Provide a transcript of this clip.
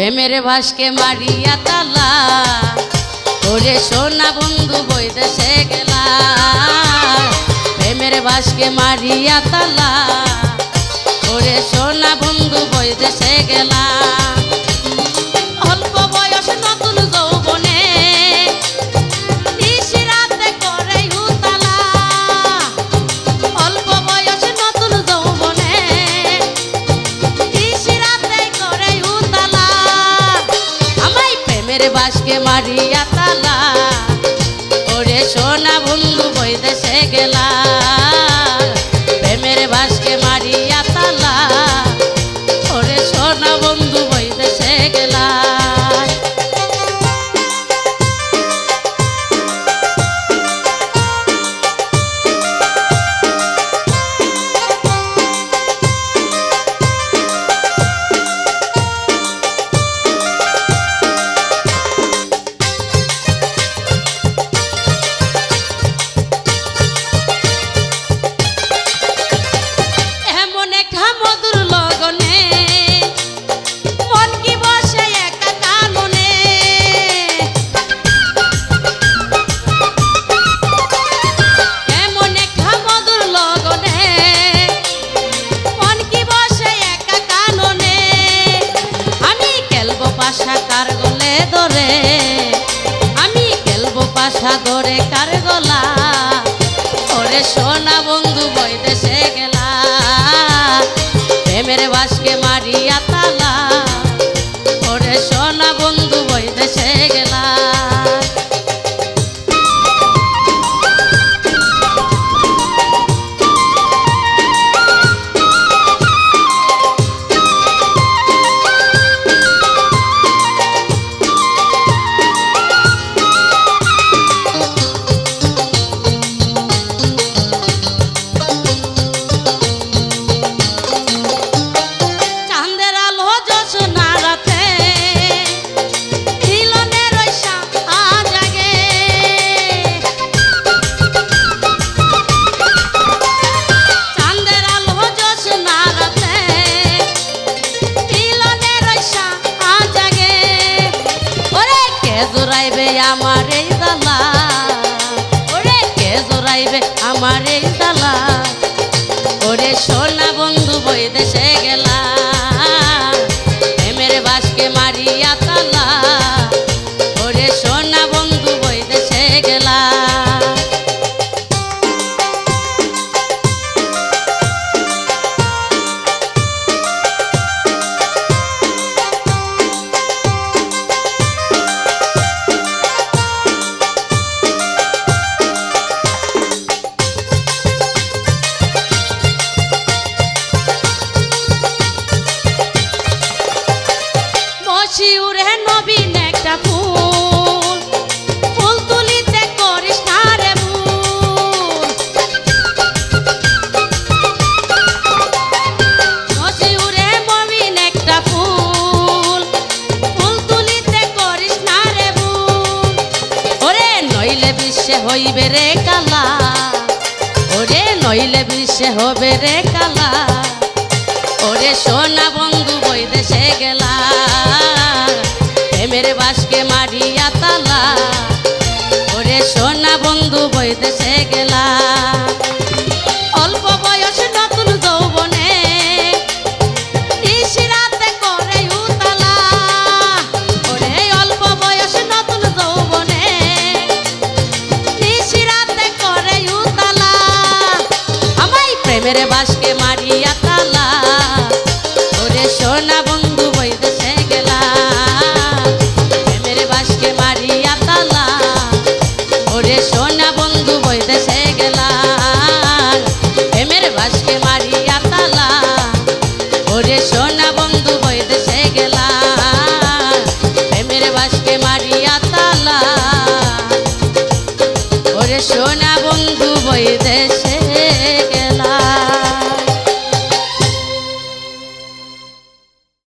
প্রেমের ভাসকে মারিয়া তালা ওরে সোনা বন্ধু বৈদেশে গেলা প্রেমের ভাসকে মারিয়া তালা ওরে সোনা বন্ধু বৈদেশে গেলা অল্প বয়স নতুন যৌবনে নিশিরাতে করে উতালা অল্প বয়স নতুন যৌবনে নিশিরাতে করে উতালা আমায় প্রেমের ভাসকে মারিয়া তালা ওরে সোনা বন্ধু বৈদেশে গেলা প্রেমের ভাসকে মারিয়া তালা ওরে সোনা বন্ধু বৈদেশে গেলা সাগরে কার গলা ওরে সোনা বন্ধু বৈদেশে গেলা প্রেমের ভাসকে মারিয়া তালা ওরে সোনা বন্ধু বৈদেশে গেলা জোরাইবে আমার এই জ্বালা ওরে কে জোরাইবে আমার এই জ্বালা ওরে সোনা বন্ধু বৈদেশে গেলা প্রেমের ভাসকে মারিয়া তালা ওরে সোনা বন্ধু বৈদেশে গেলা শিউরে নবীন একটা ফুল ফুল তুলিতে করিস না রে ভুল শিউরে নবীন একটা ফুল ফুল তুলিতে করিস না রে ভুল ওরে নইলে বিশ্বে হইবে রে কালা ওরে নইলে বিশ্বে হবে রে কালা ওরে সোনা বন্ধু বৈদেশে গেলা প্রেমের ভাসকে মারিয়া তালা ওরে সোনা বন্ধু বৈদেশে গেলা অল্প বয়স নতুন যৌবনে নিশিরাতে করে উতালা ওরে অল্প বয়স নতুন যৌবনে নিশিরাতে করে উতালা আমায় প্রেমের ভাসকে মারিয়া তালা ওরে সোনা বন্ধু বৈদেশে গেলা প্রেমের ভাসকে মারিয়া তালা ওরে সোনা বন্ধু বৈদেশে গেলা প্রেমের ভাসকে মারিয়া তালা ওরে সোনা বন্ধু বৈদেশে গেলা প্রেমের ভাসকে মারিয়া তালা ওরে সোনা বন্ধু বৈদেশে